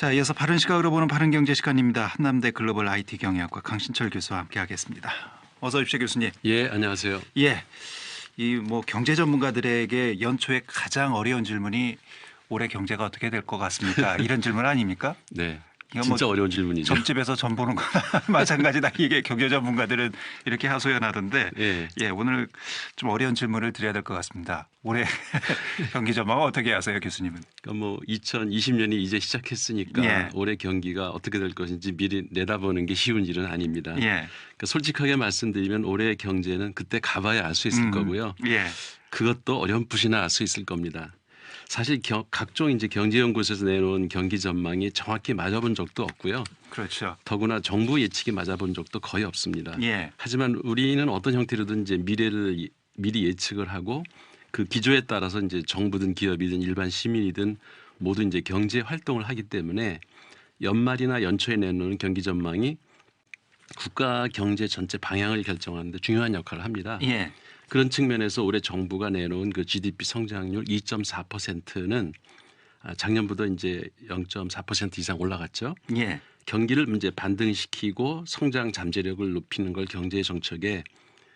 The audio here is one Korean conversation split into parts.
자, 이어서 바른 시각으로 보는 바른 경제 시간입니다. 한남대 글로벌 IT 경영학과 강신철 교수와 함께하겠습니다. 어서 오십시오, 교수님. 예, 안녕하세요. 예, 이 뭐 경제 전문가들에게 연초에 가장 어려운 질문이 올해 경제가 어떻게 될 것 같습니까? 이런 질문 아닙니까? 네, 이건 진짜 어려운 질문이죠. 점집에서 점 보는 거나 마찬가지다. 이게 경제 전문가들은 이렇게 하소연하던데, 예. 예, 오늘 좀 어려운 질문을 드려야 될 것 같습니다. 올해 경기 전망 어떻게 하세요, 교수님은? 그러니까 뭐 2020년이 이제 시작했으니까 예. 올해 경기가 어떻게 될 것인지 미리 내다보는 게 쉬운 일은 아닙니다. 예, 그러니까 솔직하게 말씀드리면 올해 경제는 그때 가봐야 알 수 있을 거고요. 예, 그것도 어렴풋이나 알 수 있을 겁니다. 사실 각종 이제 경제연구소에서 내놓은 경기 전망이 정확히 맞아본 적도 없고요. 그렇죠. 더구나 정부 예측이 맞아본 적도 거의 없습니다. 예, 하지만 우리는 어떤 형태로든 이제 미래를 미리 예측을 하고 그 기조에 따라서 이제 정부든 기업이든 일반 시민이든 모두 이제 경제 활동을 하기 때문에 연말이나 연초에 내놓는 경기 전망이 국가 경제 전체 방향을 결정하는 데 중요한 역할을 합니다. 예, 그런 측면에서 올해 정부가 내놓은 그 GDP 성장률 2.4%는 작년보다 이제 0.4% 이상 올라갔죠. 예, 경기를 이제 반등시키고 성장 잠재력을 높이는 걸 경제 정책의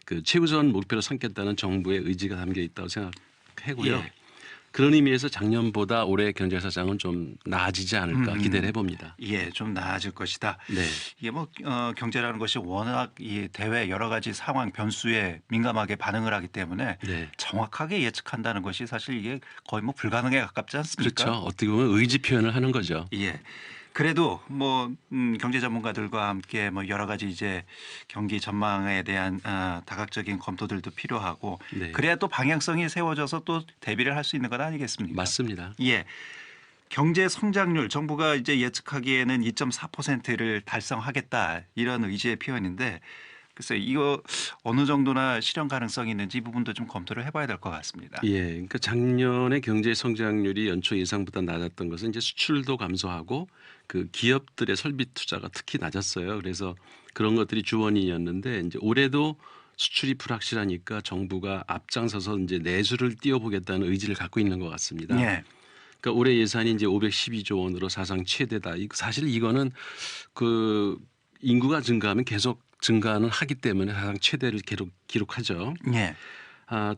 그 최우선 목표로 삼겠다는 정부의 의지가 담겨 있다고 생각하고요. 예. 그런 의미에서 작년보다 올해 경제 사장은 좀 나아지지 않을까 기대를 해봅니다. 예, 좀 나아질 것이다. 네, 이게 뭐 경제라는 것이 워낙 이 대외 여러 가지 상황 변수에 민감하게 반응을 하기 때문에 네, 정확하게 예측한다는 것이 사실 이게 거의 뭐 불가능에 가깝지 않습니까? 그렇죠. 어떻게 보면 의지 표현을 하는 거죠. 예. 그래도 뭐 경제 전문가들과 함께 뭐 여러 가지 이제 경기 전망에 대한 다각적인 검토들도 필요하고 네, 그래야 또 방향성이 세워져서 또 대비를 할 수 있는 것 아니겠습니까? 맞습니다. 예. 경제 성장률 정부가 이제 예측하기에는 2.4%를 달성하겠다 이런 의지의 표현인데 글쎄 이거 어느 정도나 실현 가능성이 있는지 이 부분도 좀 검토를 해봐야 될 것 같습니다. 예, 그러니까 작년에 경제 성장률이 연초 예상보다 낮았던 것은 이제 수출도 감소하고 그 기업들의 설비 투자가 특히 낮았어요. 그래서 그런 것들이 주원인이었는데 이제 올해도 수출이 불확실하니까 정부가 앞장서서 이제 내수를 띄워보겠다는 의지를 갖고 있는 것 같습니다. 예. 그러니까 올해 예산이 이제 512조 원으로 사상 최대다. 사실 이거는 그 인구가 증가하면 계속 증가는 하기 때문에 사상 최대를 기록하죠. 예.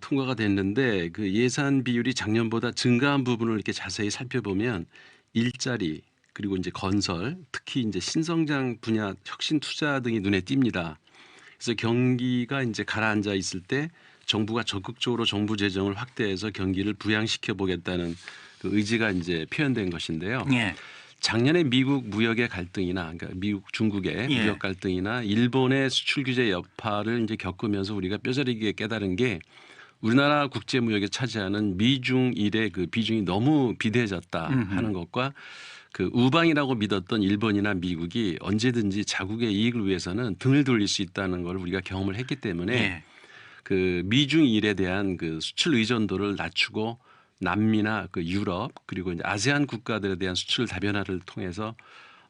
통과가 됐는데 그 예산 비율이 작년보다 증가한 부분을 이렇게 자세히 살펴보면 일자리 그리고 이제 건설 특히 이제 신성장 분야 혁신 투자 등이 눈에 띕니다. 그래서 경기가 이제 가라앉아 있을 때 정부가 적극적으로 정부 재정을 확대해서 경기를 부양시켜 보겠다는 그 의지가 이제 표현된 것인데요. 예. 작년에 미국 무역의 갈등이나 그러니까 미국 중국의 예. 무역 갈등이나 일본의 수출 규제 여파를 이제 겪으면서 우리가 뼈저리게 깨달은 게 우리나라 국제 무역에 차지하는 미중일의 그 비중이 너무 비대해졌다 하는 것과 그 우방이라고 믿었던 일본이나 미국이 언제든지 자국의 이익을 위해서는 등을 돌릴 수 있다는 걸 우리가 경험을 했기 때문에 예. 그 미중일에 대한 그 수출 의존도를 낮추고 남미나 그 유럽 그리고 이제 아세안 국가들에 대한 수출 다변화를 통해서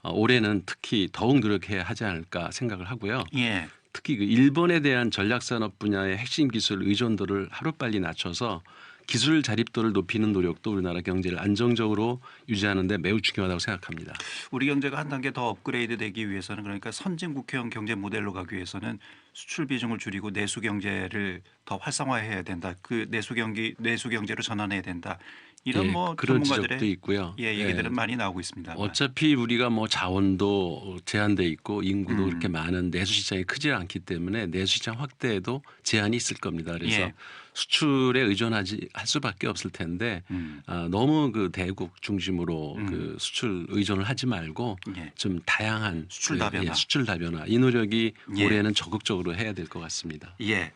올해는 특히 더욱 노력해야 하지 않을까 생각을 하고요. 예. 특히 그 일본에 대한 전략산업 분야의 핵심 기술 의존도를 하루빨리 낮춰서 기술 자립도를 높이는 노력도 우리나라 경제를 안정적으로 유지하는 데 매우 중요하다고 생각합니다. 우리 경제가 한 단계 더 업그레이드 되기 위해서는 그러니까 선진국형 경제 모델로 가기 위해서는 수출 비중을 줄이고 내수 경제를 더 활성화해야 된다. 그 내수 경제로 전환해야 된다. 이런 예, 뭐 그런 지적도 전문가들의 있고요. 얘기들은 많이 나오고 있습니다. 어차피 우리가 뭐 자원도 제한돼 있고 인구도 그렇게 많은 내수 시장이 크지 않기 때문에 내수 시장 확대에도 제한이 있을 겁니다. 그래서 예. 수출에 의존하지 할 수밖에 없을 텐데 너무 그 대국 중심으로 그 수출 의존을 하지 말고 예. 좀 다양한 수출 그, 다변화. 수출 다변화 이 노력이 예. 올해는 적극적으로 해야 될 것 같습니다. 예.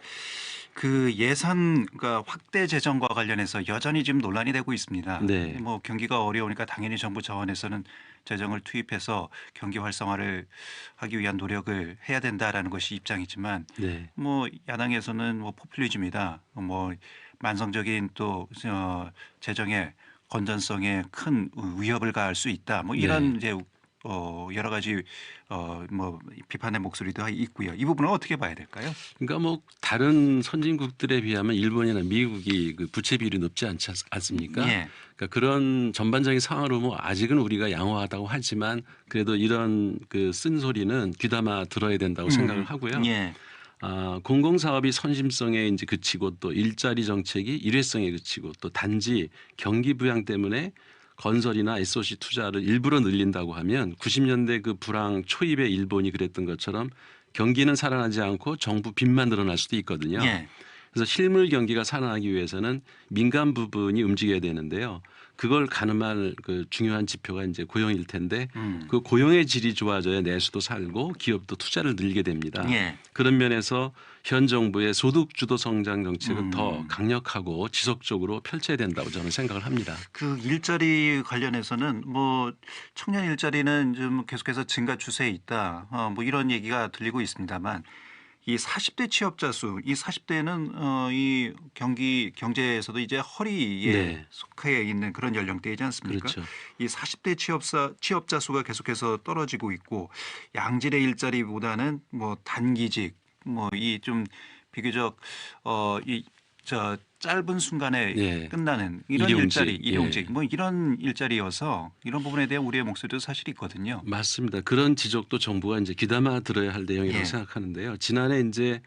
그 예산 그러니까 확대 재정과 관련해서 여전히 지금 논란이 되고 있습니다. 네. 뭐 경기가 어려우니까 당연히 정부 차원에서는 재정을 투입해서 경기 활성화를 하기 위한 노력을 해야 된다라는 것이 입장이지만 네. 뭐 야당에서는 뭐 포퓰리즘이다. 뭐 만성적인 또 재정의 건전성에 큰 위협을 가할 수 있다. 뭐 이런 네. 이제 여러 가지 뭐 비판의 목소리도 있고요. 이 부분은 어떻게 봐야 될까요? 그러니까 뭐 다른 선진국들에 비하면 일본이나 미국이 그 부채 비율이 높지 않습니까? 예. 그러니까 그런 전반적인 상황으로 뭐 아직은 우리가 양호하다고 하지만 그래도 이런 그 쓴소리는 귀담아 들어야 된다고 생각을 하고요. 예. 공공사업이 선심성에 이제 그치고 또 일자리 정책이 일회성에 그치고 또 단지 경기 부양 때문에 건설이나 SOC 투자를 일부러 늘린다고 하면 90년대 그 불황 초입에 일본이 그랬던 것처럼 경기는 살아나지 않고 정부 빚만 늘어날 수도 있거든요. 예. 그래서 실물 경기가 살아나기 위해서는 민간 부분이 움직여야 되는데요. 그걸 가늠할 그 중요한 지표가 이제 고용일 텐데 그 고용의 질이 좋아져야 내수도 살고 기업도 투자를 늘리게 됩니다. 예. 그런 면에서 현 정부의 소득 주도 성장 정책은 더 강력하고 지속적으로 펼쳐야 된다고 저는 생각을 합니다. 그 일자리 관련해서는 뭐 청년 일자리는 좀 계속해서 증가 추세에 있다. 뭐 이런 얘기가 들리고 있습니다만 이 40대 취업자 수, 이 40대는 이 경제에서도 이제 허리에 네. 속해 있는 그런 연령대이지 않습니까? 그렇죠. 이 40대 취업자 수가 계속해서 떨어지고 있고 양질의 일자리보다는 뭐 단기직 뭐 이 좀 비교적 이 저 짧은 순간에 예. 끝나는 이런 일용직, 일자리, 일용직 예. 뭐 이런 일자리여서 이런 부분에 대한 우리의 목소리도 사실 있거든요. 맞습니다. 그런 지적도 정부가 이제 귀담아 들어야 할 내용이라고 예. 생각하는데요. 지난해 이제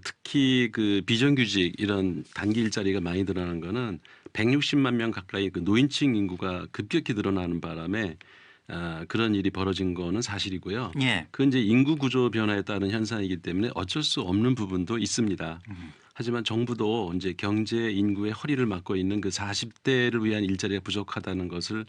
특히 그 비정규직 이런 단기 일자리가 많이 늘어난 거는 160만 명 가까이 그 노인층 인구가 급격히 늘어나는 바람에 그런 일이 벌어진 거는 사실이고요. 예. 그건 이제 인구 구조 변화에 따른 현상이기 때문에 어쩔 수 없는 부분도 있습니다. 하지만 정부도 이제 경제 인구의 허리를 막고 있는 그 40대를 위한 일자리가 부족하다는 것을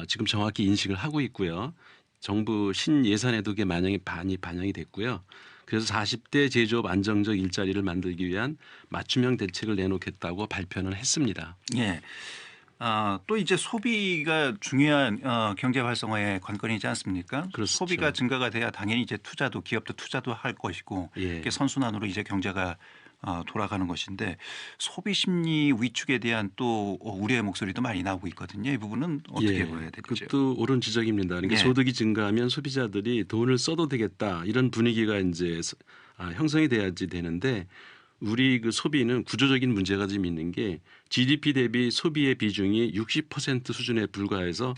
지금 정확히 인식을 하고 있고요. 정부 신예산에도 그게 많이 반영이 됐고요. 그래서 40대 제조업 안정적 일자리를 만들기 위한 맞춤형 대책을 내놓겠다고 발표는 했습니다. 예. 또 이제 소비가 중요한 경제 활성화의 관건이지 않습니까? 그렇죠. 소비가 증가가 돼야 당연히 이제 투자도 기업도 투자도 할 것이고 예. 이게 선순환으로 이제 경제가 돌아가는 것인데 소비 심리 위축에 대한 또 우려의 목소리도 많이 나오고 있거든요. 이 부분은 어떻게 예, 봐야 되죠? 그것도 옳은 지적입니다. 그러니까 예. 소득이 증가하면 소비자들이 돈을 써도 되겠다 이런 분위기가 이제 형성이 돼야지 되는데 우리 그 소비는 구조적인 문제가 좀 있는 게 GDP 대비 소비의 비중이 60% 수준에 불과해서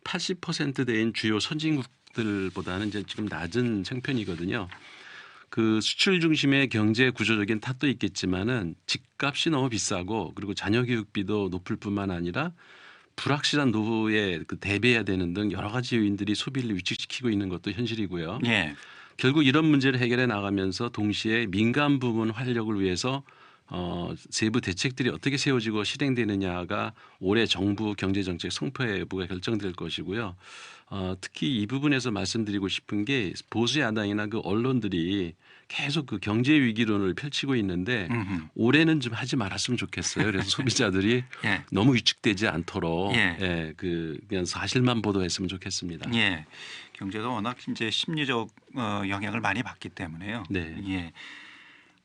80%대인 주요 선진국들보다는 이제 지금 낮은 형편이거든요. 그 수출 중심의 경제 구조적인 탓도 있겠지만은 집값이 너무 비싸고 그리고 자녀 교육비도 높을 뿐만 아니라 불확실한 노후에 그 대비해야 되는 등 여러 가지 요인들이 소비를 위축시키고 있는 것도 현실이고요. 예. 결국 이런 문제를 해결해 나가면서 동시에 민간 부문 활력을 위해서 세부 대책들이 어떻게 세워지고 실행되느냐가 올해 정부 경제정책 성패 여부가 결정될 것이고요. 특히 이 부분에서 말씀드리고 싶은 게 보수 야당이나 그 언론들이 계속 그 경제 위기론을 펼치고 있는데 올해는 좀 하지 말았으면 좋겠어요. 그래서 소비자들이 예. 너무 위축되지 않도록 예. 그냥 사실만 보도했으면 좋겠습니다. 예. 경제가 워낙 이제 심리적 영향을 많이 받기 때문에요. 네. 예.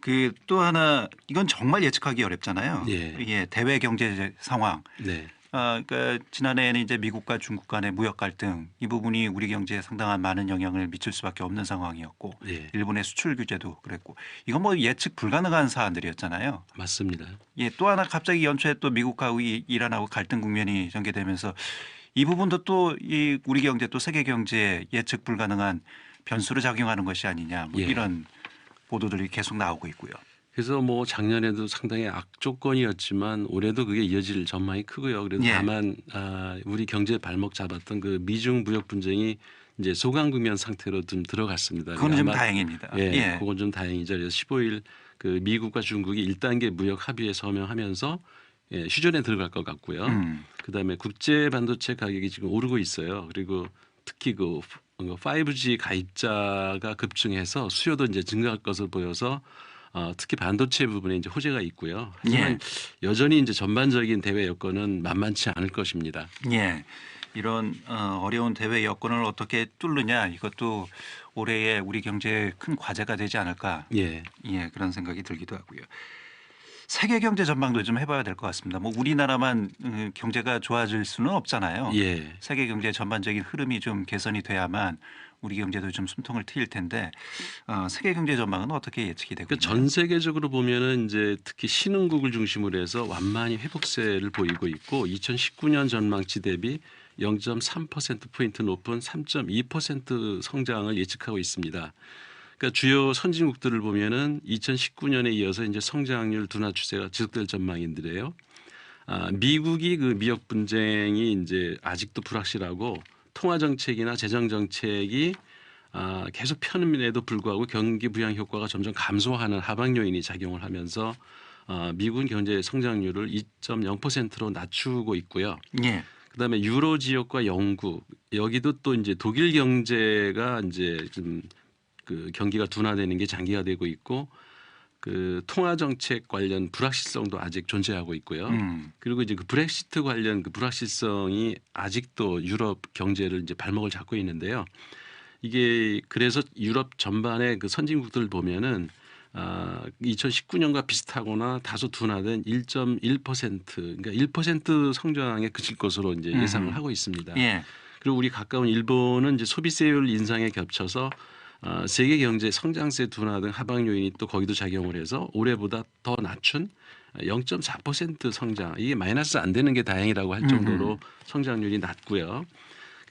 그 또 하나 이건 정말 예측하기 어렵잖아요. 예. 대외 경제 상황. 네. 그러니까 지난해에는 이제 미국과 중국 간의 무역 갈등 이 부분이 우리 경제에 상당한 많은 영향을 미칠 수밖에 없는 상황이었고 예. 일본의 수출 규제도 그랬고 이건 뭐 예측 불가능한 사안들이었잖아요. 맞습니다. 예, 또 하나 갑자기 연초에 또 미국하고 이란하고 갈등 국면이 전개되면서 이 부분도 또 이 우리 경제 또 세계 경제에 예측 불가능한 변수로 작용하는 것이 아니냐 뭐 예. 이런 보도들이 계속 나오고 있고요. 그래서 뭐 작년에도 상당히 악조건이었지만 올해도 그게 이어질 전망이 크고요. 그래도 예. 다만 우리 경제 발목 잡았던 그 미중 무역 분쟁이 이제 소강 국면 상태로 좀 들어갔습니다. 그건 좀 아마 다행입니다. 예, 그건 좀 다행이죠. 그래서 15일 그 미국과 중국이 1단계 무역 합의에 서명하면서 휴전에 들어갈 것 같고요. 그다음에 국제 반도체 가격이 지금 오르고 있어요. 그리고 특히 그 5G 가입자가 급증해서 수요도 이제 증가할 것을 보여서 특히 반도체 부분에 이제 호재가 있고요. 하지만 여전히 이제 전반적인 대외 여건은 만만치 않을 것입니다. 예. 이런 어려운 대외 여건을 어떻게 뚫느냐 이것도 올해의 우리 경제의 큰 과제가 되지 않을까. 예. 예, 그런 생각이 들기도 하고요. 세계 경제 전망도 좀 해봐야 될 것 같습니다. 뭐 우리나라만 경제가 좋아질 수는 없잖아요. 예. 세계 경제 전반적인 흐름이 좀 개선이 돼야만 우리 경제도 좀 숨통을 트일 텐데 세계 경제 전망은 어떻게 예측이 되고 그 있나요? 전 세계적으로 보면은 이제 특히 신흥국을 중심으로 해서 완만히 회복세를 보이고 있고 2019년 전망치 대비 0.3% 포인트 높은 3.2% 성장을 예측하고 있습니다. 그러니까 주요 선진국들을 보면은 2019년에 이어서 이제 성장률 둔화 추세가 지속될 전망인데요. 미국이 그 미역 분쟁이 이제 아직도 불확실하고 통화 정책이나 재정 정책이 계속 펴는에도 불구하고 경기 부양 효과가 점점 감소하는 하방 요인이 작용을 하면서 미군 경제 성장률을 2.0%로 낮추고 있고요. 예. 그다음에 유로 지역과 영국 여기도 또 이제 독일 경제가 이제 좀 그 경기가 둔화되는 게 장기화 되고 있고 그 통화 정책 관련 불확실성도 아직 존재하고 있고요. 그리고 이제 그 브렉시트 관련 그 불확실성이 아직도 유럽 경제를 이제 발목을 잡고 있는데요. 이게 그래서 유럽 전반의 그 선진국들 보면은 2019년과 비슷하거나 다소 둔화된 1.1% 그러니까 1% 성장에 그칠 것으로 이제 예상을 하고 있습니다. 예. 그리고 우리 가까운 일본은 이제 소비세율 인상에 겹쳐서 세계 경제 성장세 둔화 등 하방 요인이 또 거기도 작용을 해서 올해보다 더 낮춘 0.4% 성장 이게 마이너스 안 되는 게 다행이라고 할 정도로 성장률이 낮고요.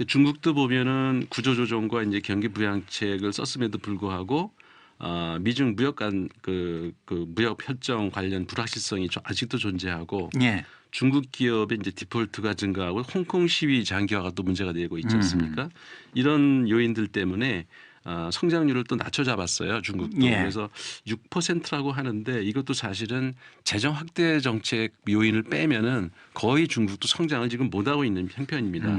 중국도 보면은 구조조정과 이제 경기 부양책을 썼음에도 불구하고 미중 무역 간 그 무역 협정 관련 불확실성이 아직도 존재하고 예. 중국 기업의 이제 디폴트가 증가하고 홍콩 시위 장기화가 또 문제가 되고 있지 않습니까? 이런 요인들 때문에 성장률을 또 낮춰 잡았어요. 중국도. 예. 그래서 6%라고 하는데 이것도 사실은 재정 확대 정책 요인을 빼면은 거의 중국도 성장을 지금 못 하고 있는 형편입니다.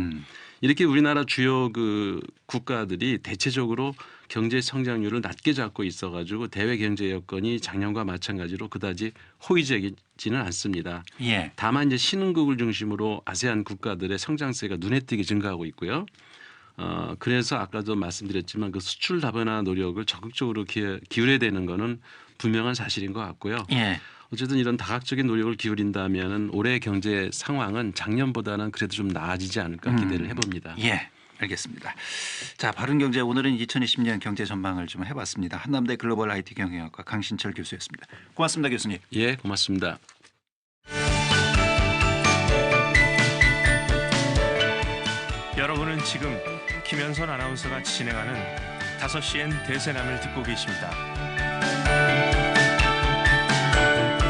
이렇게 우리나라 주요 그 국가들이 대체적으로 경제 성장률을 낮게 잡고 있어가지고 대외 경제 여건이 작년과 마찬가지로 그다지 호의적이지는 않습니다. 예. 다만 이제 신흥국을 중심으로 아세안 국가들의 성장세가 눈에 띄게 증가하고 있고요. 그래서 아까도 말씀드렸지만 그 수출 다변화 노력을 적극적으로 기울여야 되는 거는 분명한 사실인 것 같고요. 예. 어쨌든 이런 다각적인 노력을 기울인다면은 올해 경제 상황은 작년보다는 그래도 좀 나아지지 않을까 기대를 해봅니다. 예. 알겠습니다. 자, 바른경제 오늘은 2020년 경제 전망을 좀 해봤습니다. 한남대 글로벌 IT 경영학과 강신철 교수였습니다. 고맙습니다, 교수님. 예, 고맙습니다. 여러분은 지금 김현선 아나운서가 진행하는 5시엔 대세남을 듣고 계십니다.